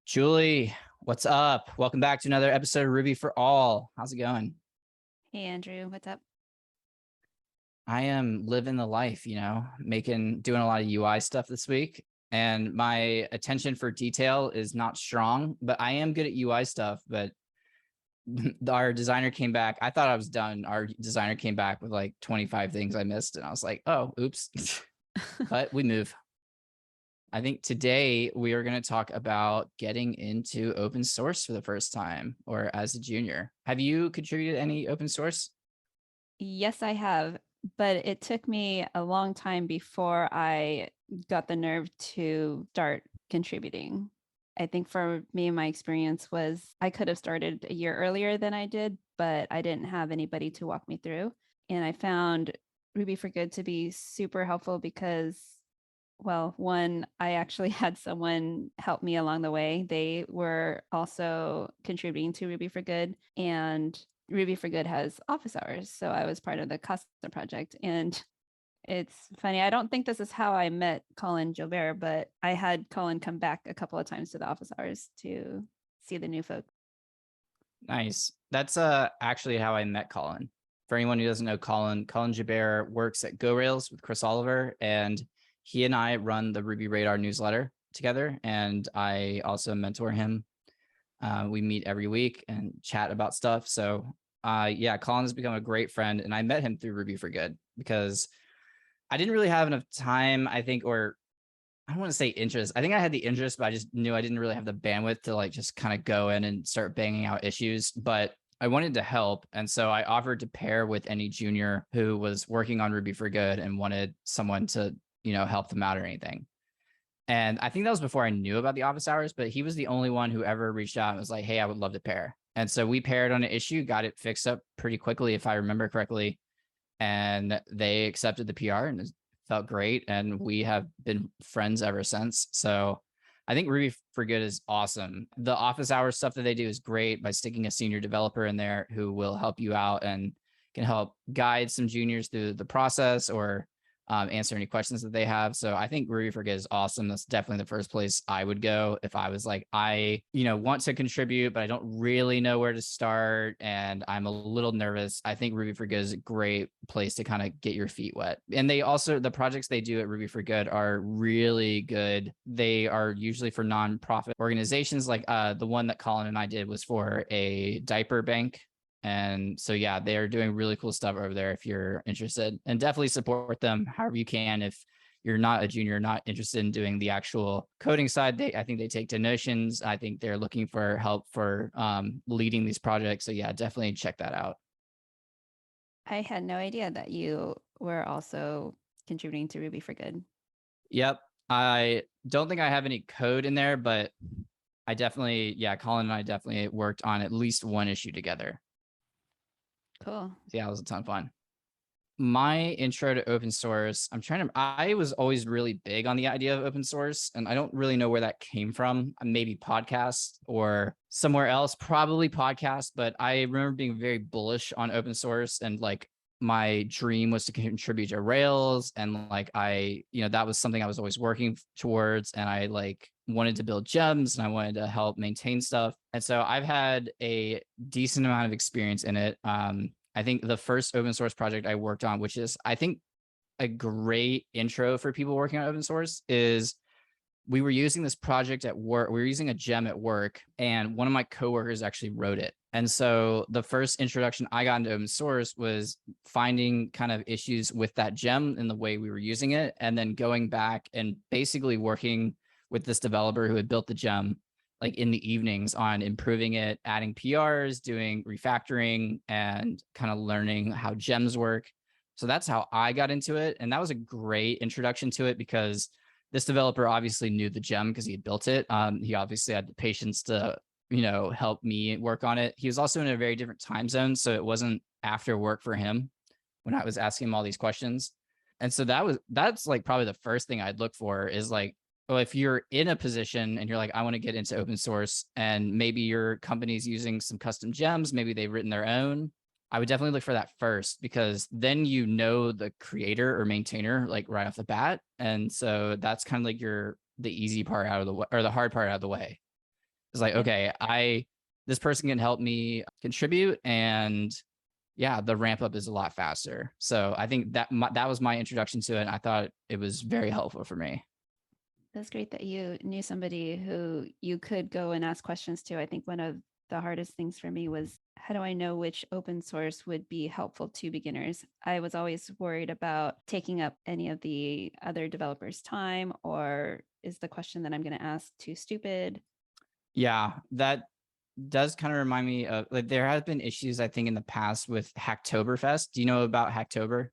Julie, what's up? Welcome back to another episode of Ruby for All. How's it going? Hey Andrew, what's up? I am living the life, doing a lot of UI stuff this week. And my attention for detail is not strong, but I am good at UI stuff. But our designer came back. I thought I was done. Our designer came back with like 25 things I missed. And I was like, oh, oops. But we move. I think today we are going to talk about getting into open source for the first time or as a junior. Have you contributed any open source? Yes, I have, but it took me a long time before I got the nerve to start contributing. I think for me, my experience was I could have started a year earlier than I did, but I didn't have anybody to walk me through. And I found Ruby for Good to be super helpful because, well, one, I actually had someone help me along the way. They were also contributing to Ruby for Good, and Ruby for Good has office hours. So I was part of the Casa project. And it's funny, I don't think this is how I met Colin Gilbert, but I had Colin come back a couple of times to the office hours to see the new folks. Nice. That's actually how I met Colin. For anyone who doesn't know Colin Gilbert works at GoRails with Chris Oliver, and he and I run the Ruby Radar newsletter together, and I also mentor him. We meet every week and chat about stuff. So yeah, Colin has become a great friend, and I met him through Ruby for Good because I didn't really have enough time, I think, or I don't want to say interest. I think I had the interest, but I just knew I didn't really have the bandwidth to like just kind of go in and start banging out issues. But I wanted to help. And so I offered to pair with any junior who was working on Ruby for Good and wanted someone to, help them out or anything. And I think that was before I knew about the office hours, but he was the only one who ever reached out and was like, hey, I would love to pair. And so we paired on an issue, got it fixed up pretty quickly, if I remember correctly. And they accepted the PR and it felt great. And we have been friends ever since. So I think Ruby for Good is awesome. The office hours stuff that they do is great by sticking a senior developer in there who will help you out and can help guide some juniors through the process or answer any questions that they have. So I think Ruby for Good is awesome. That's definitely the first place I would go if I was like, I, want to contribute, but I don't really know where to start and I'm a little nervous. I think Ruby for Good is a great place to kind of get your feet wet. And they also, the projects they do at Ruby for Good are really good. They are usually for nonprofit organizations. Like the one that Colin and I did was for a diaper bank. And so, yeah, they're doing really cool stuff over there if you're interested, and definitely support them however you can. If you're not a junior, not interested in doing the actual coding side, I think they take donations. I think they're looking for help for leading these projects. So yeah, definitely check that out. I had no idea that you were also contributing to Ruby for Good. Yep. I don't think I have any code in there, but I definitely, yeah, Colin and I definitely worked on at least one issue together. Cool. Yeah, it was a ton of fun. My intro to open source, I was always really big on the idea of open source, and I don't really know where that came from. Maybe podcast or somewhere else, probably podcast, but I remember being very bullish on open source, and like my dream was to contribute to Rails, and like that was something I was always working towards, and I like wanted to build gems and I wanted to help maintain stuff. And so I've had a decent amount of experience in it. I think the first open source project I worked on, which is, I think, a great intro for people working on open source, is we were using this project at work. We were using a gem at work, and one of my coworkers actually wrote it. And so the first introduction I got into open source was finding kind of issues with that gem and the way we were using it, and then going back and basically working with this developer who had built the gem like in the evenings on improving it, adding PRs, doing refactoring, and kind of learning how gems work. So that's how I got into it. And that was a great introduction to it because this developer obviously knew the gem because he had built it. He obviously had the patience to, help me work on it. He was also in a very different time zone. So it wasn't after work for him when I was asking him all these questions. And so that's like probably the first thing I'd look for is like, well, if you're in a position and you're like, I want to get into open source, and maybe your company's using some custom gems, maybe they've written their own, I would definitely look for that first, because then the creator or maintainer like right off the bat. And so that's kind of like the easy part out of the way, or the hard part out of the way. It's like, Yeah. okay, this person can help me contribute, and yeah, the ramp up is a lot faster. So I think that was my introduction to it. And I thought it was very helpful for me. That's great that you knew somebody who you could go and ask questions to. I think one of the hardest things for me was, how do I know which open source would be helpful to beginners? I was always worried about taking up any of the other developers' time, or is the question that I'm going to ask too stupid? Yeah, that does kind of remind me of, like, there have been issues, I think, in the past with Hacktoberfest. Do you know about Hacktober?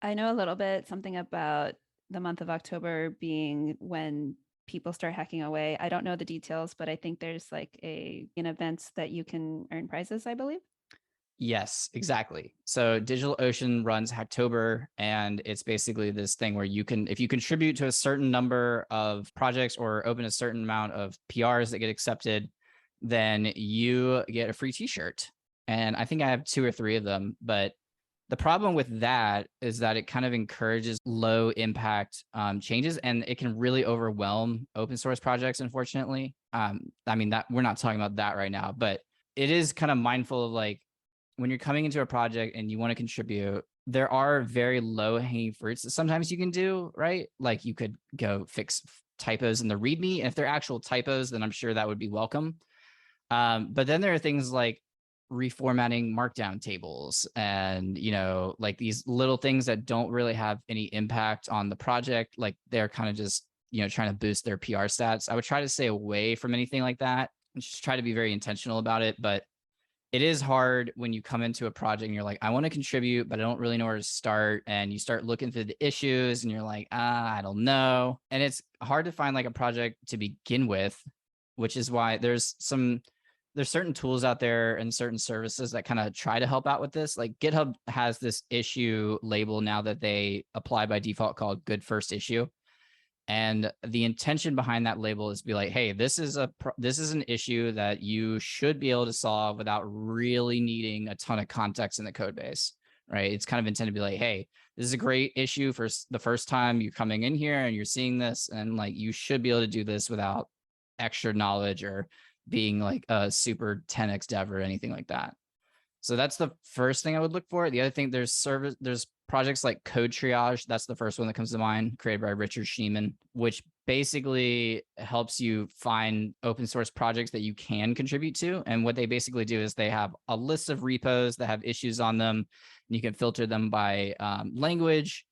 I know a little bit, something about the month of October being when people start hacking away. I don't know the details, but I think there's like an events that you can earn prizes, I believe. Yes, exactly. So DigitalOcean runs Hacktober, and it's basically this thing where you can, if you contribute to a certain number of projects or open a certain amount of PRs that get accepted, then you get a free t-shirt. And I think I have 2 or 3 of them, but the problem with that is that it kind of encourages low impact changes, and it can really overwhelm open source projects, unfortunately. I mean, that we're not talking about that right now, but it is kind of mindful of, like, when you're coming into a project and you want to contribute, there are very low hanging fruits that sometimes you can do, right? Like, you could go fix typos in the README. And if they're actual typos, then I'm sure that would be welcome. But then there are things like reformatting markdown tables and, like these little things that don't really have any impact on the project. Like, they're kind of just, trying to boost their PR stats. I would try to stay away from anything like that and just try to be very intentional about it. But it is hard when you come into a project and you're like, I want to contribute, but I don't really know where to start. And you start looking through the issues and you're like, I don't know. And it's hard to find like a project to begin with, which is why there's certain tools out there and certain services that kind of try to help out with this. Like, GitHub has this issue label now that they apply by default called good first issue. And the intention behind that label is to be like, hey, this is an issue that you should be able to solve without really needing a ton of context in the code base, right? It's kind of intended to be like, hey, this is a great issue for the first time you're coming in here and you're seeing this, and like, you should be able to do this without extra knowledge or being like a super 10x dev or anything like that. So that's the first thing I would look for. The other thing, there's projects like Code Triage. That's the first one that comes to mind, created by Richard Schieman, which basically helps you find open source projects that you can contribute to. And what they basically do is they have a list of repos that have issues on them, and you can filter them by language,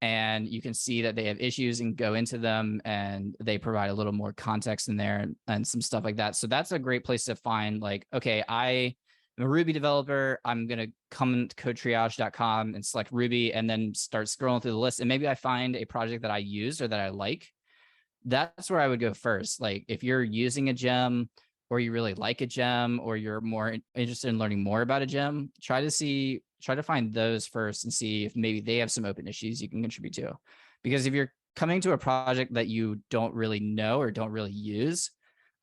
and you can see that they have issues and go into them, and they provide a little more context in there and some stuff like that. So that's a great place to find, like, okay, I'm a Ruby developer. I'm going to come to codetriage.com and select Ruby and then start scrolling through the list. And maybe I find a project that I use or that I like. That's where I would go first. Like, if you're using a gem, or you really like a gem, or you're more interested in learning more about a gem, try to find those first and see if maybe they have some open issues you can contribute to. Because if you're coming to a project that you don't really know or don't really use,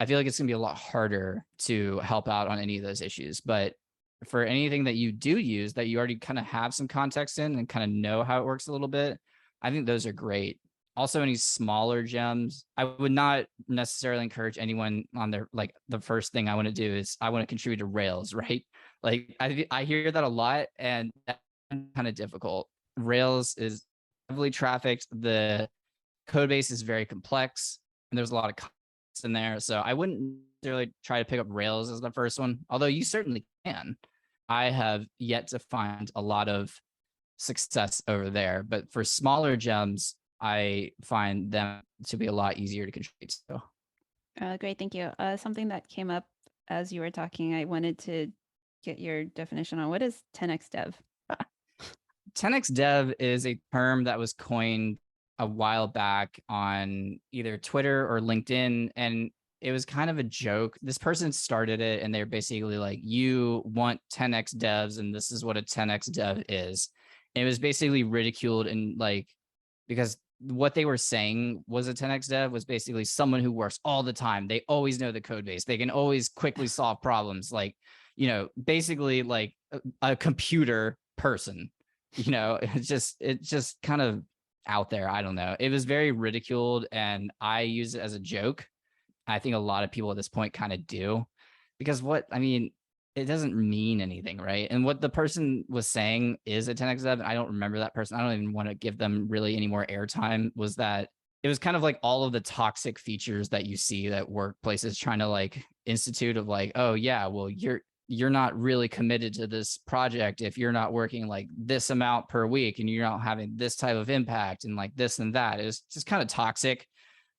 I feel like it's gonna be a lot harder to help out on any of those issues. But for anything that you do use that you already kind of have some context in and kind of know how it works a little bit, I think those are great. Also, any smaller gems, I would not necessarily encourage anyone on their, like, the first thing I want to do is I want to contribute to Rails, right? Like, I hear that a lot, and that's kind of difficult. Rails is heavily trafficked. The code base is very complex, and there's a lot of context in there. So I wouldn't necessarily try to pick up Rails as the first one, although you certainly can. I have yet to find a lot of success over there, but for smaller gems, I find them to be a lot easier to contribute to. Great, thank you. Something that came up as you were talking, I wanted to get your definition on what is 10x dev. 10x dev is a term that was coined a while back on either Twitter or LinkedIn, and it was kind of a joke. This person started it, and they're basically like, you want 10x devs, and this is what a 10x dev is. And it was basically ridiculed, and like, because what they were saying was a 10x dev was basically someone who works all the time. They always know the code base. They can always quickly solve problems. Like, basically like a computer person, it's just kind of out there. I don't know. It was very ridiculed, and I use it as a joke. I think a lot of people at this point kind of do, because it doesn't mean anything, right? And what the person was saying is a 10x dev. I don't remember that person. I don't even want to give them really any more airtime. Was that it was kind of like all of the toxic features that you see that workplaces trying to like institute of like, oh yeah, well, you're not really committed to this project if you're not working like this amount per week and you're not having this type of impact and like this and that. It's just kind of toxic.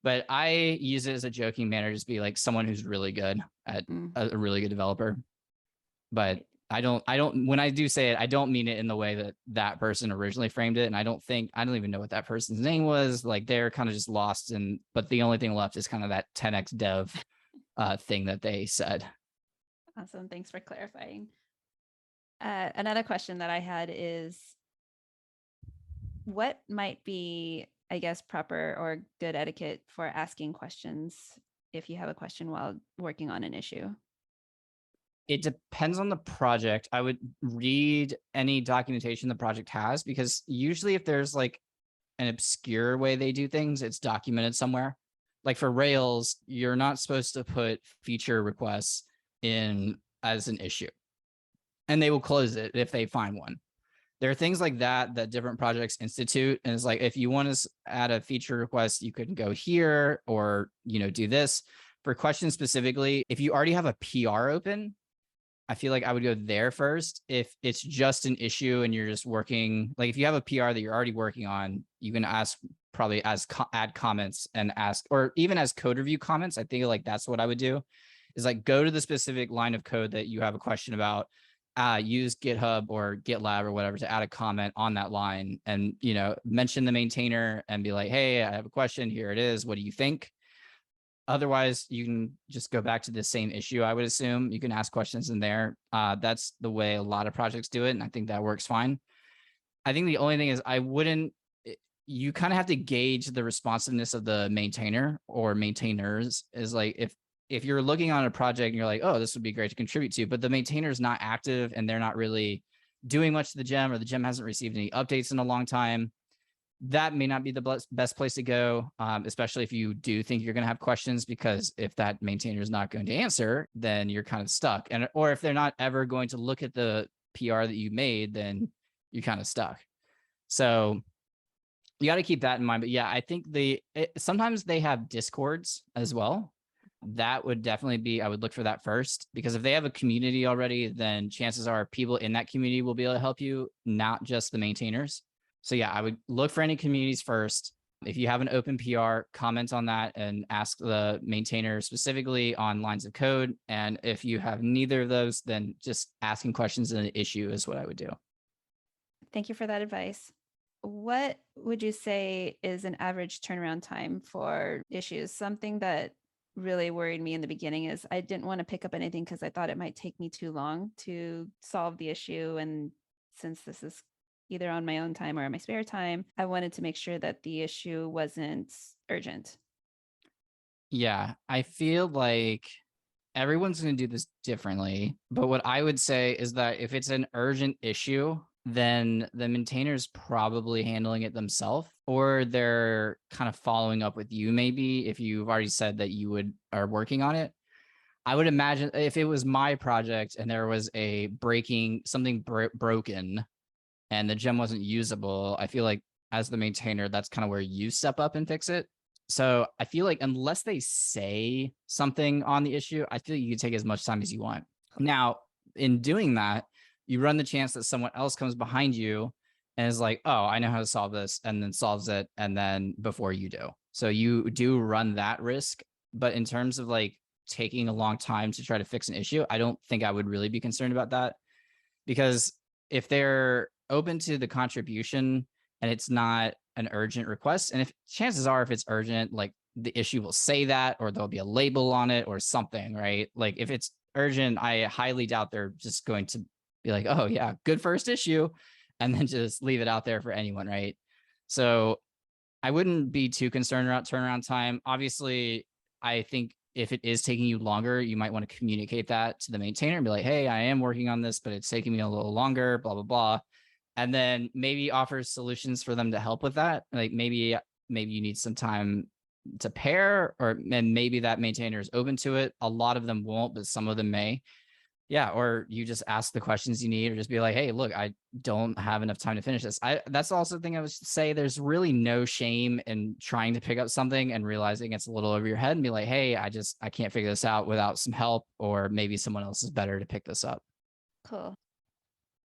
But I use it as a joking manner, just be like someone who's really good at a really good developer. But when I do say it, I don't mean it in the way that that person originally framed it. And I don't even know what that person's name was. Like they're kind of just lost. But the only thing left is kind of that 10x dev thing that they said. Awesome. Thanks for clarifying. Another question that I had is, what might be, I guess, proper or good etiquette for asking questions if you have a question while working on an issue? It depends on the project. I would read any documentation the project has, because usually if there's like an obscure way they do things, it's documented somewhere. Like for Rails, you're not supposed to put feature requests in as an issue, and they will close it if they find one. There are things like that that different projects institute, and it's like, if you want to add a feature request, you could go here or do this. For questions specifically, if you already have a PR open, I feel like I would go there first. If it's just an issue and you're just working, like if you have a PR that you're already working on, you can probably add comments and ask, or even as code review comments. I think like that's what I would do, is like go to the specific line of code that you have a question about, use GitHub or GitLab or whatever to add a comment on that line, and mention the maintainer and be like, hey, I have a question, here it is, what do you think? Otherwise, you can just go back to the same issue. I would assume you can ask questions in there. That's the way a lot of projects do it, and I think that works fine. I think the only thing is you kind of have to gauge the responsiveness of the maintainer or maintainers. Is like if you're looking on a project and you're like, oh, this would be great to contribute to, but the maintainer is not active and they're not really doing much to the gem, or the gem hasn't received any updates in a long time, that may not be the best place to go, especially if you do think you're going to have questions, because if that maintainer is not going to answer, then you're kind of stuck. Or if they're not ever going to look at the PR that you made, then you're kind of stuck. So you got to keep that in mind. But yeah, I think sometimes they have Discords as well. That would definitely be, I would look for that first, because if they have a community already, then chances are people in that community will be able to help you, not just the maintainers. So yeah, I would look for any communities first. If you have an open PR, comment on that and ask the maintainer specifically on lines of code. And if you have neither of those, then just asking questions in an issue is what I would do. Thank you for that advice. What would you say is an average turnaround time for issues? Something that really worried me in the beginning is I didn't want to pick up anything because I thought it might take me too long to solve the issue. And since this is either on my own time or in my spare time, I wanted to make sure that the issue wasn't urgent. Yeah, I feel like everyone's going to do this differently. But what I would say is that if it's an urgent issue, then the maintainer's probably handling it themselves, or they're kind of following up with you. Maybe if you've already said that you are working on it. I would imagine if it was my project and there was something broken and the gem wasn't usable, I feel like as the maintainer, that's kind of where you step up and fix it. So I feel like unless they say something on the issue, I feel like you can take as much time as you want. Now, in doing that, you run the chance that someone else comes behind you and is like, oh, I know how to solve this, and then solves it, and then before you do. So you do run that risk. But in terms of like taking a long time to try to fix an issue, I don't think I would really be concerned about that, because if they're open to the contribution and it's not an urgent request, and if chances are, if it's urgent, like the issue will say that, or there'll be a label on it or something, right? Like if it's urgent, I highly doubt they're just going to be like, oh yeah, good first issue, and then just leave it out there for anyone, right? So I wouldn't be too concerned about turnaround time. Obviously, I think if it is taking you longer, you might want to communicate that to the maintainer and be like, hey, I am working on this, but it's taking me a little longer, blah, blah, blah. And then maybe offer solutions for them to help with that. Like maybe you need some time to pair, and maybe that maintainer is open to it. A lot of them won't, but some of them may. Yeah, or you just ask the questions you need, or just be like, hey, look, I don't have enough time to finish this. That's also the thing I would say. There's really no shame in trying to pick up something and realizing it's a little over your head and be like, hey, I can't figure this out without some help, or maybe someone else is better to pick this up. Cool.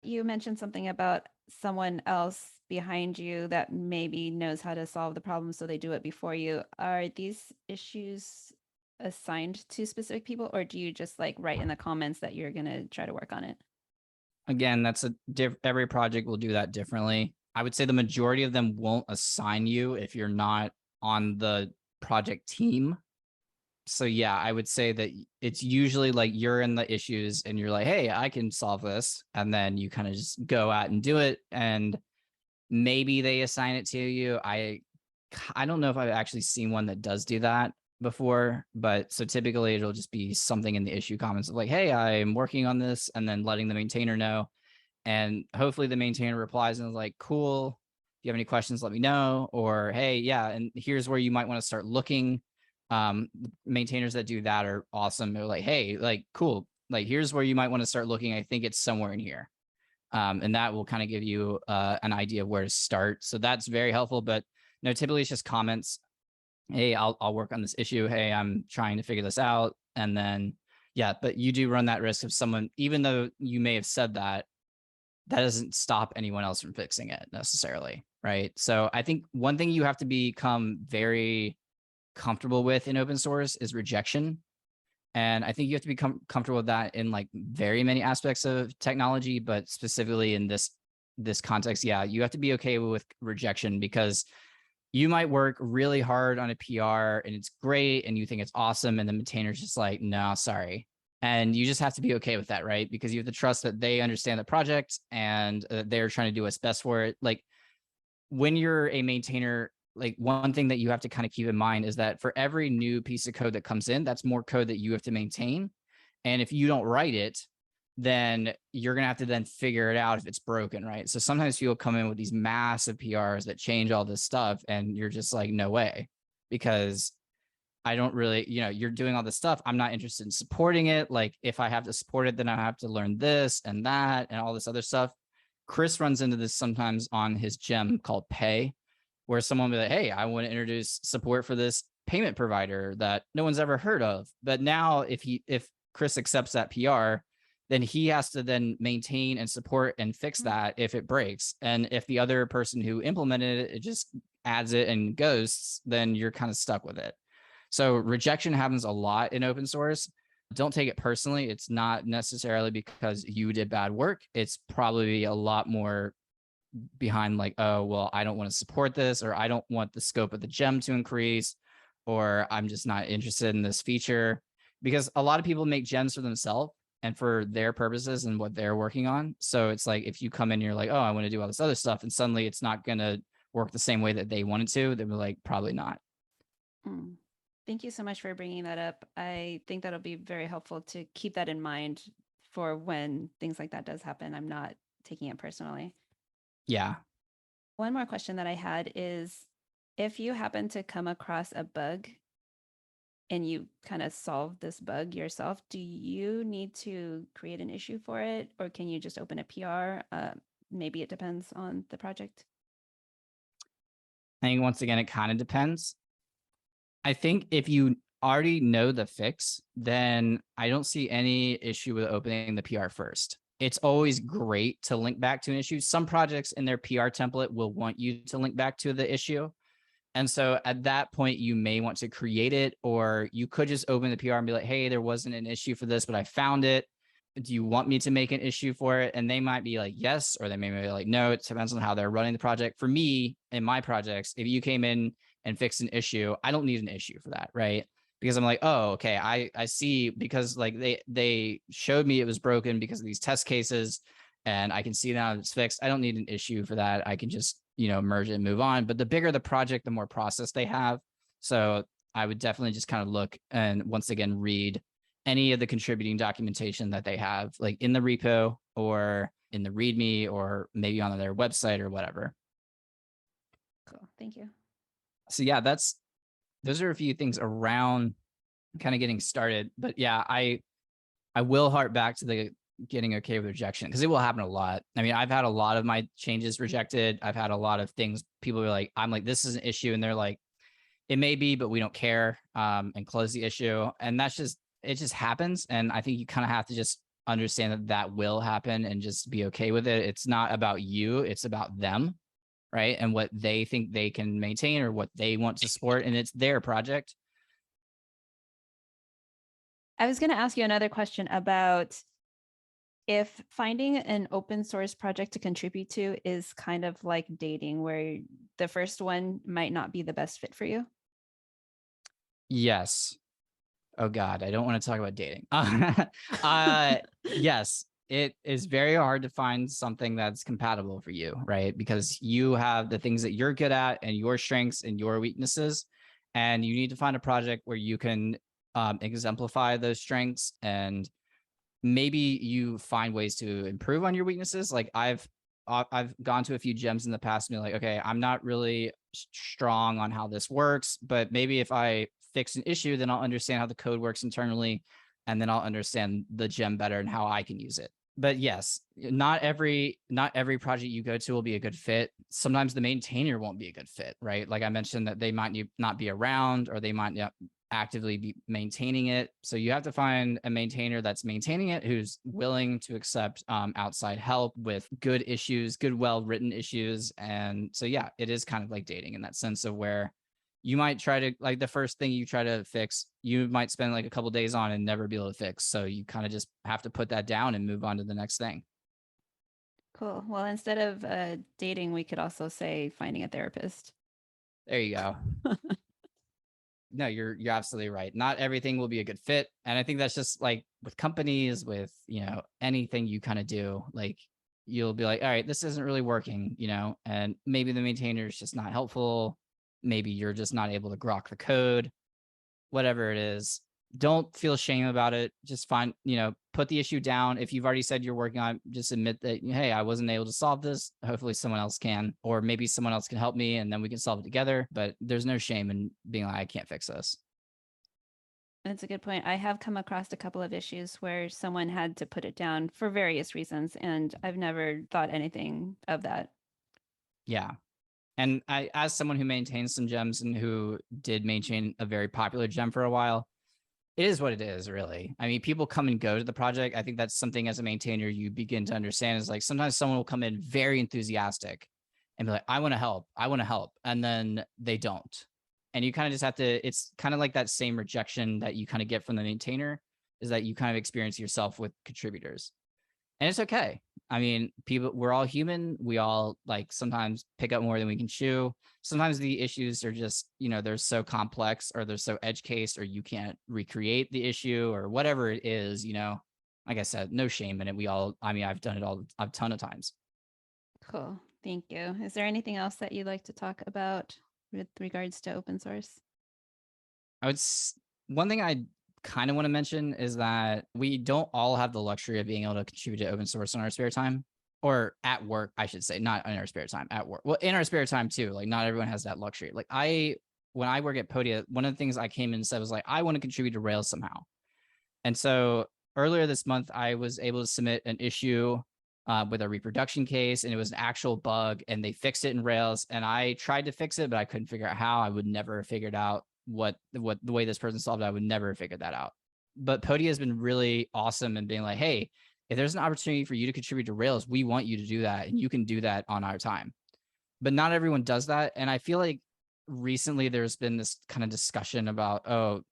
You mentioned something about someone else behind you that maybe knows how to solve the problem, so they do it before you. Are these issues assigned to specific people, or do you just like write in the comments that you're going to try to work on it? Again, that's every project will do that differently. I would say the majority of them won't assign you if you're not on the project team. So yeah, I would say that it's usually like you're in the issues and you're like, hey, I can solve this. And then you kind of just go out and do it. And maybe they assign it to you. I don't know if I've actually seen one that does do that before, but so typically it'll just be something in the issue comments of like, hey, I'm working on this, and then letting the maintainer know. And hopefully the maintainer replies and is like, cool, if you have any questions, let me know. Or, hey, yeah, and here's where you might want to start looking. Maintainers that do that are awesome. They're like, hey, like, cool, like, here's where you might want to start looking. I think it's somewhere in here. And that will kind of give you an idea of where to start. So that's very helpful. But no, typically it's just comments. Hey, I'll work on this issue. Hey, I'm trying to figure this out. And then, yeah, but you do run that risk of someone, even though you may have said that, that doesn't stop anyone else from fixing it necessarily, right? So I think one thing you have to become very comfortable with in open source is rejection. And I think you have to become comfortable with that in like very many aspects of technology, but specifically in this context, yeah, you have to be okay with rejection, because you might work really hard on a PR and it's great and you think it's awesome, and the maintainer's just like, no, sorry. And you just have to be okay with that, right? Because you have to trust that they understand the project and they're trying to do what's best for it. Like when you're a maintainer, like one thing that you have to kind of keep in mind is that for every new piece of code that comes in, that's more code that you have to maintain. And if you don't write it, then you're going to have to then figure it out if it's broken, right? So sometimes people come in with these massive PRs that change all this stuff, and you're just like, no way, because I don't really, you're doing all this stuff. I'm not interested in supporting it. Like if I have to support it, then I have to learn this and that and all this other stuff. Chris runs into this sometimes on his gem called Pay, where someone will be like, hey, I want to introduce support for this payment provider that no one's ever heard of. But now if Chris accepts that PR, then he has to then maintain and support and fix that if it breaks. And if the other person who implemented it, it just adds it and ghosts, then you're kind of stuck with it. So rejection happens a lot in open source. Don't take it personally. It's not necessarily because you did bad work. It's probably a lot more behind like, oh, well, I don't want to support this, or I don't want the scope of the gem to increase, or I'm just not interested in this feature. Because a lot of people make gems for themselves and for their purposes and what they're working on. So it's like, if you come in and you're like, oh, I want to do all this other stuff, and suddenly it's not going to work the same way that they want it to, they'll be like, probably not. Thank you so much for bringing that up. I think that'll be very helpful to keep that in mind for when things like that does happen. I'm not taking it personally. Yeah. One more question that I had is, if you happen to come across a bug and you kind of solve this bug yourself, do you need to create an issue for it, or can you just open a PR? Maybe it depends on the project. I think once again, it kind of depends. I think if you already know the fix, then I don't see any issue with opening the PR first. It's always great to link back to an issue. Some projects in their PR template will want you to link back to the issue. And so at that point, you may want to create it, or you could just open the PR and be like, hey, there wasn't an issue for this, but I found it. Do you want me to make an issue for it? And they might be like, yes, or they may be like, no. It depends on how they're running the project. For me, in my projects, if you came in and fixed an issue, I don't need an issue for that, right? Because I'm like, oh, okay, I see, because like they showed me it was broken because of these test cases, and I can see now it's fixed. I don't need an issue for that. I can just, merge it and move on. But the bigger the project, the more process they have. So I would definitely just kind of look and once again read any of the contributing documentation that they have, like in the repo or in the README, or maybe on their website or whatever. Cool. Thank you. So yeah, that's those are a few things around kind of getting started. But yeah, I will harp back to the getting okay with rejection, because it will happen a lot. I mean, I've had a lot of my changes rejected. I've had a lot of things people are like, I'm like, this is an issue, and they're like, it may be, but we don't care, and close the issue. And that's just, it just happens. And I think you kind of have to just understand that that will happen and just be okay with it. It's not about you, it's about them, right? And what they think they can maintain or what they want to support, and it's their project. I was going to ask you another question about if finding an open source project to contribute to is kind of like dating, where the first one might not be the best fit for you. Yes. Oh God, I don't want to talk about dating. Yes, it is very hard to find something that's compatible for you, right? Because you have the things that you're good at and your strengths and your weaknesses, and you need to find a project where you can exemplify those strengths, and maybe you find ways to improve on your weaknesses. Like I've gone to a few gyms in the past and be like, okay, I'm not really strong on how this works, but maybe if I fix an issue, then I'll understand how the code works internally, and then I'll understand the gem better and how I can use it. But yes, not every project you go to will be a good fit. Sometimes the maintainer won't be a good fit, right? Like I mentioned, that they might not be around, or they might not actively be maintaining it. So you have to find a maintainer that's maintaining it, who's willing to accept outside help with good issues, good, well-written issues. And so, yeah, it is kind of like dating in that sense of where you might try to, like, the first thing you try to fix, you might spend like a couple days on and never be able to fix. So you kind of just have to put that down and move on to the next thing. Cool. Well, instead of dating, we could also say finding a therapist. There you go. No, you're absolutely right. Not everything will be a good fit. And I think that's just like with companies, with, anything you kind of do, like you'll be like, all right, this isn't really working, and maybe the maintainer is just not helpful. Maybe you're just not able to grok the code, whatever it is. Don't feel shame about it. Just put the issue down. If you've already said you're working on it, just admit that, hey, I wasn't able to solve this. Hopefully someone else can, or maybe someone else can help me and then we can solve it together. But there's no shame in being like, I can't fix this. That's a good point. I have come across a couple of issues where someone had to put it down for various reasons, and I've never thought anything of that. Yeah. And as someone who maintains some gems and who did maintain a very popular gem for a while, it is what it is, really. I mean, people come and go to the project. I think that's something as a maintainer you begin to understand, is like sometimes someone will come in very enthusiastic and be like, I want to help. I want to help. And then they don't. And you kind of just have to, it's kind of like that same rejection that you kind of get from the maintainer, is that you kind of experience yourself with contributors. And it's okay. I mean, we're all human. We all like sometimes pick up more than we can chew. Sometimes the issues are just, they're so complex, or they're so edge case, or you can't recreate the issue, or whatever it is, like I said, no shame in it. I've done it all a ton of times. Cool. Thank you. Is there anything else that you'd like to talk about with regards to open source? One thing I kind of want to mention is that we don't all have the luxury of being able to contribute to open source in our spare time, or at work, I should say, not in our spare time, at work. Well, in our spare time too. Like not everyone has that luxury. Like when I work at Podia, one of the things I came in and said was like, I want to contribute to Rails somehow. And so earlier this month, I was able to submit an issue with a reproduction case, and it was an actual bug, and they fixed it in Rails. And I tried to fix it, but I couldn't figure out how. I would never have figured out what the way this person solved it. I would never have figured that out. But Podia has been really awesome in being like, hey, if there's an opportunity for you to contribute to Rails, we want you to do that, and you can do that on our time. But not everyone does that. And I feel like recently there's been this kind of discussion about,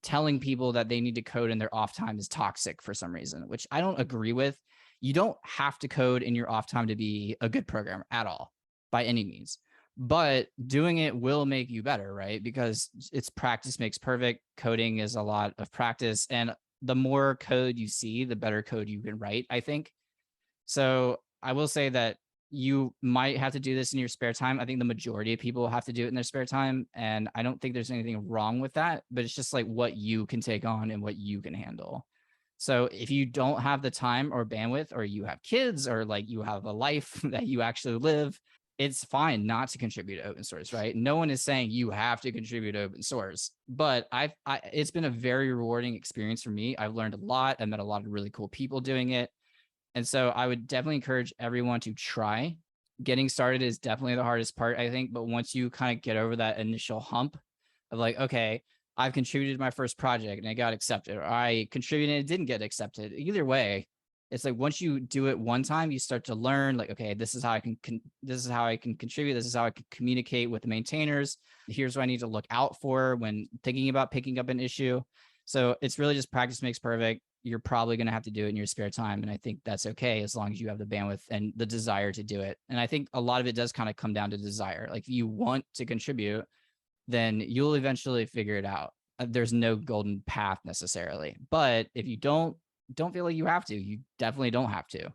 telling people that they need to code in their off time is toxic for some reason, which I don't agree with. You don't have to code in your off time to be a good programmer at all, by any means. But doing it will make you better, right? Because it's practice makes perfect. Coding is a lot of practice. And the more code you see, the better code you can write, I think. So I will say that you might have to do this in your spare time. I think the majority of people have to do it in their spare time. And I don't think there's anything wrong with that, but it's just like what you can take on and what you can handle. So if you don't have the time or bandwidth, or you have kids, or like you have a life that you actually live, it's fine not to contribute to open source, right? No one is saying you have to contribute to open source, but it's been a very rewarding experience for me. I've learned a lot. I met a lot of really cool people doing it. And so I would definitely encourage everyone to try. Getting started is definitely the hardest part, I think. But once you kind of get over that initial hump of like, okay, I've contributed to my first project and it got accepted, or I contributed and it didn't get accepted. Either way, it's like once you do it one time, you start to learn like, okay, this is how I can this is how I can contribute. This is how I can communicate with the maintainers. Here's what I need to look out for when thinking about picking up an issue. So it's really just practice makes perfect. You're probably going to have to do it in your spare time. And I think that's okay as long as you have the bandwidth and the desire to do it. And I think a lot of it does kind of come down to desire. Like if you want to contribute, then you'll eventually figure it out. There's no golden path necessarily. But if you don't feel like you have to, you definitely don't have to.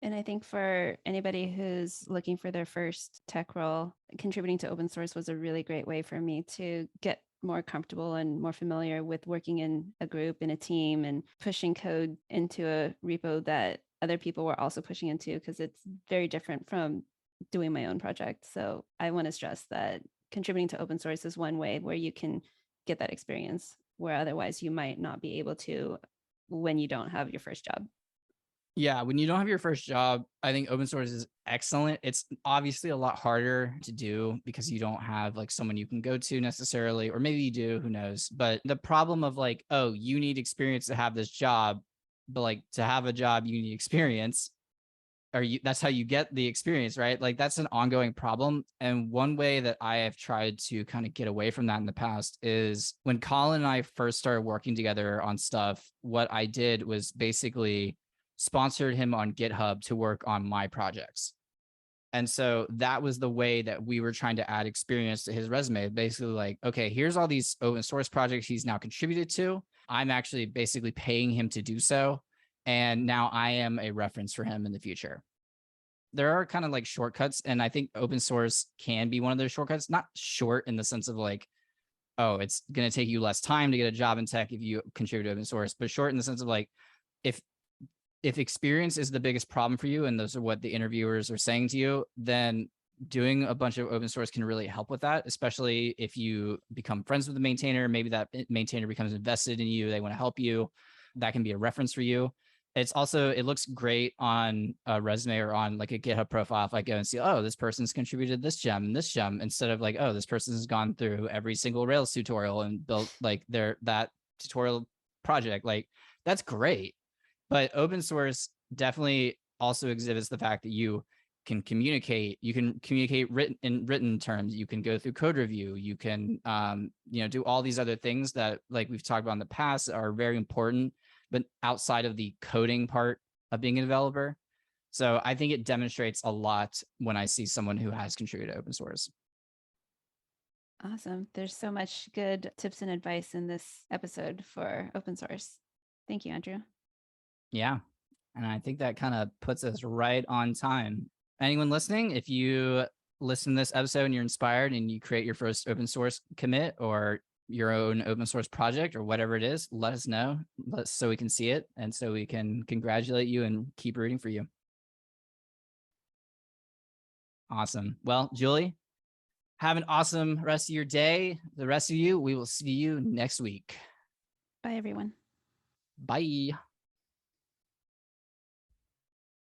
And I think for anybody who's looking for their first tech role, contributing to open source was a really great way for me to get more comfortable and more familiar with working in a group, in a team, and pushing code into a repo that other people were also pushing into, because it's very different from doing my own project. So I want to stress that contributing to open source is one way where you can get that experience, where otherwise you might not be able to when you don't have your first job. Yeah, when you don't have your first job, I think open source is excellent. It's obviously a lot harder to do because you don't have like someone you can go to necessarily, or maybe you do, who knows. But the problem of like, oh, you need experience to have this job, but like to have a job, you need experience, or that's how you get the experience, right? Like that's an ongoing problem. And one way that I have tried to kind of get away from that in the past is when Colin and I first started working together on stuff, what I did was basically sponsored him on GitHub to work on my projects. And so that was the way that we were trying to add experience to his resume. Basically like, okay, here's all these open source projects he's now contributed to. I'm actually basically paying him to do so. And now I am a reference for him in the future. There are kind of like shortcuts, and I think open source can be one of those shortcuts, not short in the sense of like, oh, it's going to take you less time to get a job in tech if you contribute to open source, but short in the sense of like, if experience is the biggest problem for you, and those are what the interviewers are saying to you, then doing a bunch of open source can really help with that, especially if you become friends with the maintainer. Maybe that maintainer becomes invested in you. They want to help you. That can be a reference for you. It's also, it looks great on a resume or on like a GitHub profile. If I go and see, oh, this person's contributed this gem and this gem, instead of like, oh, this person has gone through every single Rails tutorial and built like that tutorial project. Like that's great. But open source definitely also exhibits the fact that you can communicate. You can communicate written terms. You can go through code review. You can, do all these other things that, like we've talked about in the past, are very important, but outside of the coding part of being a developer. So I think it demonstrates a lot when I see someone who has contributed to open source. Awesome. There's so much good tips and advice in this episode for open source. Thank you, Andrew. Yeah. And I think that kind of puts us right on time. Anyone listening, if you listen to this episode and you're inspired and you create your first open source commit or your own open source project or whatever it is, let us know so we can see it and so we can congratulate you and keep rooting for you. Awesome. Well, Julie, have an awesome rest of your day. The rest of you, we will see you next week. Bye, everyone. Bye.